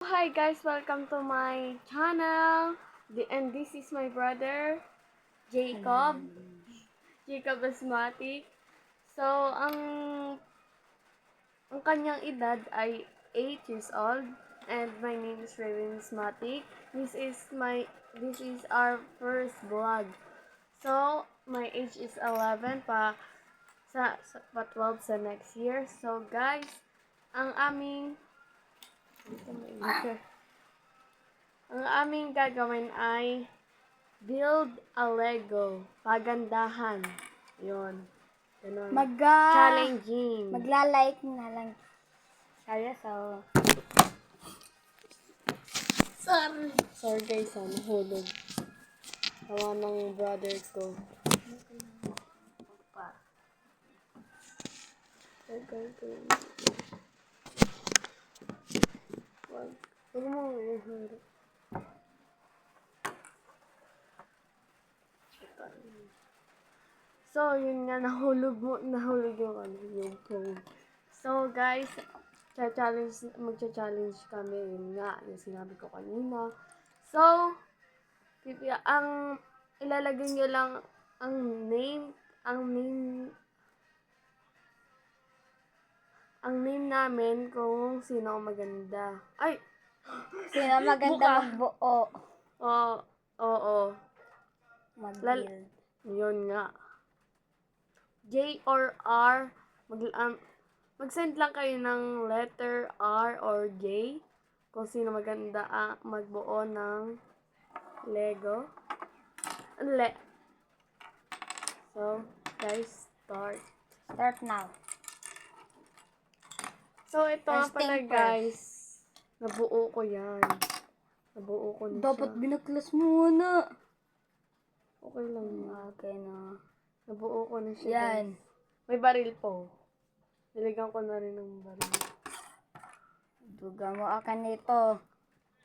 Hi guys, welcome to my channel. And this is my brother, Jacob. Jacob Asmatic. So, ang kanyang edad ay 8 years old. And my name is Raven Asmatic. This is our first vlog. So, my age is 11 pa 12 sa next year. So, guys, ang aming ang aming gagawin ay build a Lego. Pagandahan. Yun. Ganun. Challenging. Magla-like na lang. Kaya Sorry guys, nahulog. Tawa ng brother ko. Huwag mo ihulog. So, yun nga, nahulog yung phone. So, guys, magcha-challenge kami, yun nga, yung sinabi ko kanina. So, ilalagay nyo lang ang name namin kung sino ang maganda. Ay! sino maganda magbuo? Oo. Mag-build. Yun nga. J or R, mag-send lang kayo ng letter R or J kung sino maganda magbuo ng Lego. So, guys, start. Start now. So, ito nga First pala thing guys. Nabuo ko yan. Nabuo ko na Dapat siya. binaklas mo muna. Okay lang yun. Okay na. Nabuo ko na siya. Yan. Guys. May baril po. Niligan ko na rin ng baril. Duga mo akan nito.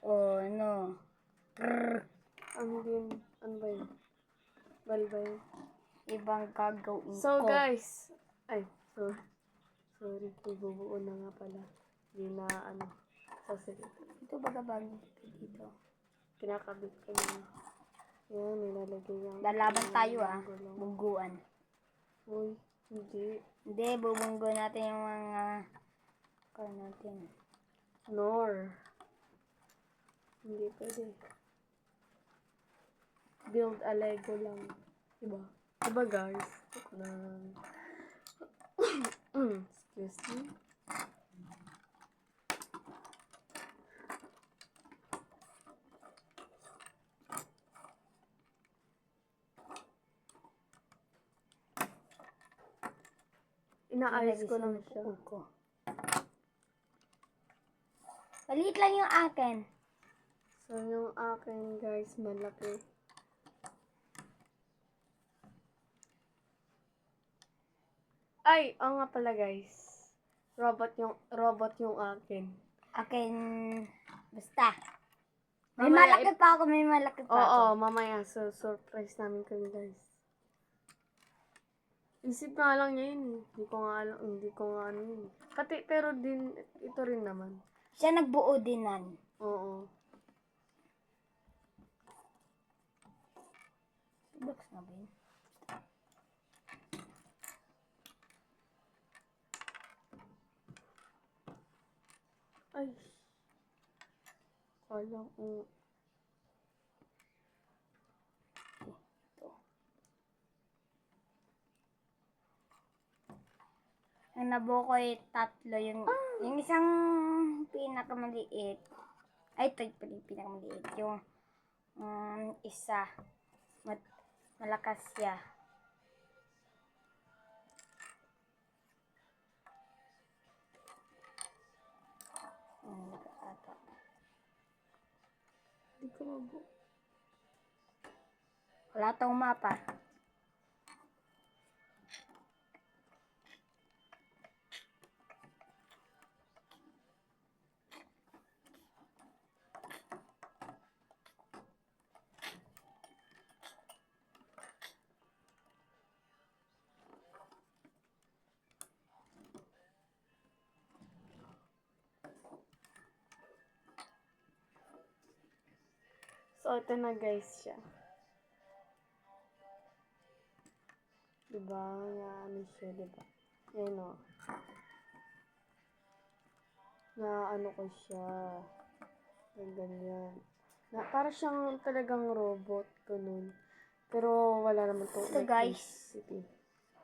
O, ano. Ano ba yun? Baril ba yun? Ibang gagawin So, ko. guys. Sorry. Bubuo na nga pala. Hindi na, sasalit. Ito baga bago dito. Kinakabit ko na. Yan, nilalagay yung... Lalaban tayo Bungguan. Uy, hindi. Hindi, bubunggo natin yung mga natin. Nor. Hindi pwede. Build a Lego lang. Diba? Diba guys? Excuse me. Inaayos ko lang siya. Maliit lang yung akin. So, yung akin guys, malaki. Ay, nga pala guys. Robot yung akin. Akin, basta. May Mamaya, malaki pa ako. Oo, mamaya. So, surprise namin kayo guys. Isip nga lang niya yun eh. Hindi ko nga ano yun. Pero ito rin naman. Siya nagbuo din nan. Oo. Box na ba yun? Ay. Kala ko. Ang nabuo ko ay tatlo. Yung isang pinakamaliit. Ay, ito yung pinakamaliit. Yung isa. Malakas siya. Hindi ko mabuo. Wala tong mapa. So, ito na guys siya. Diba? Na ano siya, diba? Ayan o. Na ano ko siya. Na ganyan. Na, para siyang talagang robot. Ganun. Pero wala naman to Ito, guys. electricity.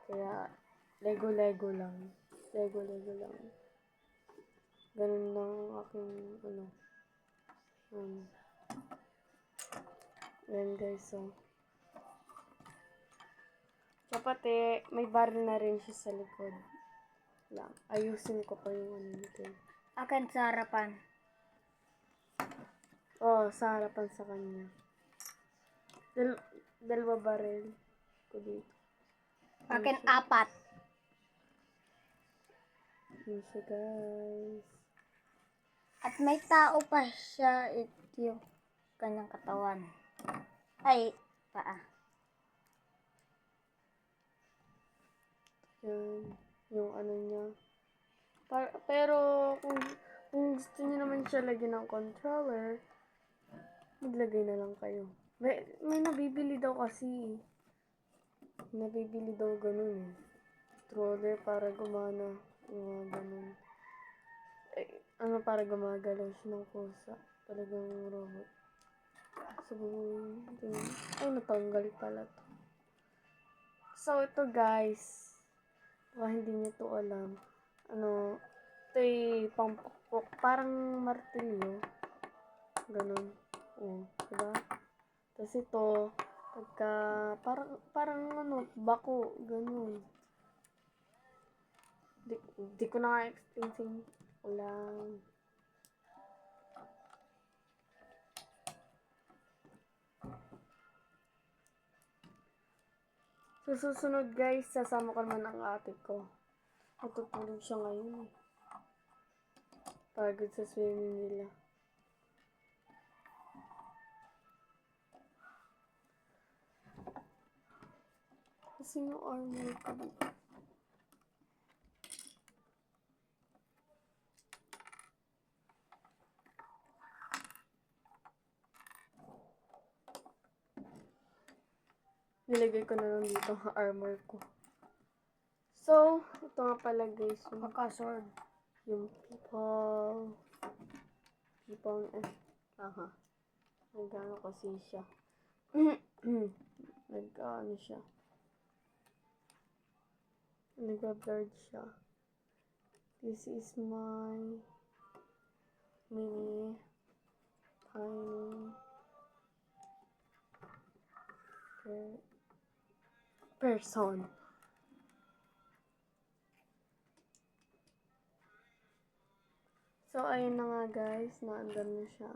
Kaya, Lego lang. Lego lang. Ganun lang ang aking, ano. Ayan guys, so. So, pati, may barrel na rin siya sa likod. Lang. Ayusin ko pa yung ano nito. Akin sa harapan. Oh, sa harapan sa kanya. Dalawa barrel ko dito. Akin 4. Yun siya, guys. At may tao pa siya. Ito yung kanyang katawan. Ay, paa. Yan. Yung ano niya. Pero, kung gusto niyo naman siya lagyan ng controller, maglagay na lang kayo. May nabibili daw kasi. Nabibili daw ganun eh. Controller para gumana. Yung ganun. Ano para gumagalaw siya ng pusa. Talagang robot. So, ay natanggal pala to. So, ito guys. Baka hindi niyo to alam. Ano, ito pampukpok. Parang martilyo. Ganun. Oh, diba? Tapos ito, pagka, parang ano, bako. Ganun. Di ko na nga explain ko lang. So, susunod guys, sasama ko naman ang ate ko. Matutulog siya ngayon eh. Pagod sa swimming nila. Kasi yung armor ko dito. Nilagay ko na lang dito ang armor ko. So, ito nga pala guys. Pagka-sword. Yung people. Aha. Nagano kasi siya. Nagano siya. Nag-blurred siya. This is my mini tiny person. So, ayun na nga guys. Naandar na siya.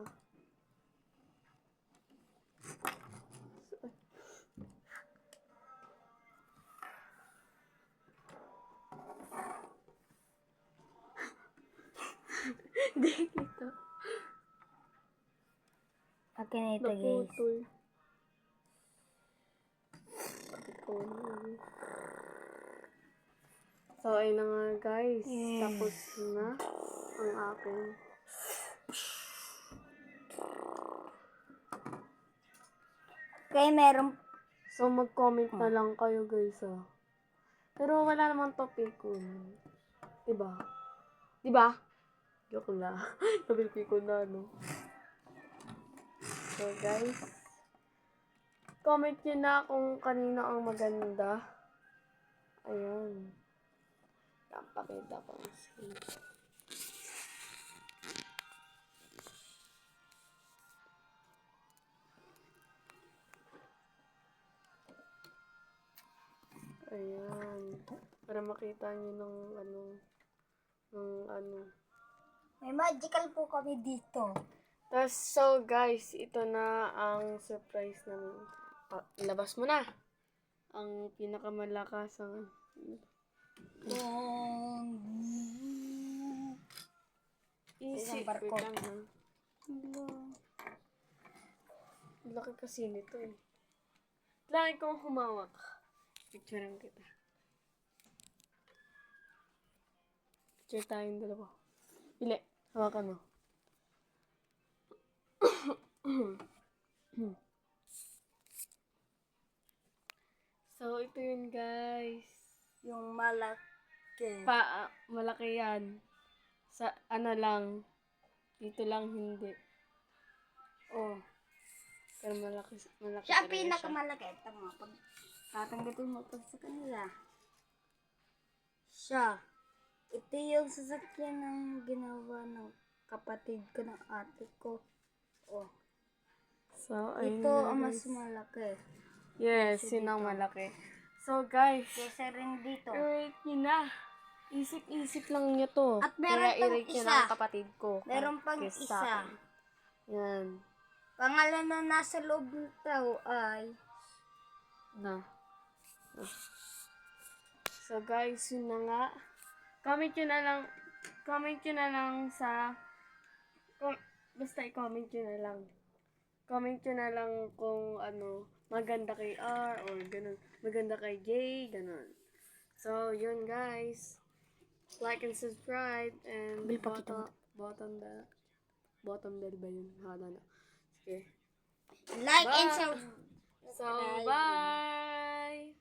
Hindi ito. Akin na ito, guys. Naputol. So, ayun na nga guys. Tapos na ang akin. Okay, meron. So, mag-comment na lang kayo guys ah. Pero wala namang topic ko. Diba? Diba? Joke lang. Topic ko na, no? So, guys. Comment nyo na kung kanino ang maganda. Ayan. Pakita ko ang screen. Ayan. Para makita nyo ng ano. May magical po kami dito. Tapos, so guys, ito na ang surprise namin. Labas mo na. Ang pinakamalakas ang easy. Isang barko. Wait lang, ha? Laki kasi nito eh. Kailangan kong humawak. Picturean kita. Picture tayong dalawa. Pili. Hawakan mo. So, ito yun, guys. Yung malaki. Malaki yan. Sa, ano lang. Dito lang hindi. Oh. Pero malaki Siya ang talaga pinakamalaki. Tama. Pag tatanggatin mo pa sa kanila. Siya. Ito yung sasakyan ng ginawa ng kapatid ko, ng ate ko. Oh. So, ayun Ito na, ang mas guys. malaki. Yes, yun ang malaki. So, guys. Kesa rin dito. I-rate nyo na. Isip-isip lang nyo to. At meron Kaya pang i-rate nyo isa. na ang kapatid ko. Meron pang Kesa isa. akin. Yan. Pangalan na nasa loob ng tao ay Na. So guys, yun na nga. Comment nyo na lang sa, basta i-comment nyo na lang. Comment nyo na lang kung ano, maganda kay R or ganun. Maganda kay J, ganun. So, yun guys. Like and subscribe and bottom bell ba yun? Hala na. Sige. like and Bye. subscribe. So, bye!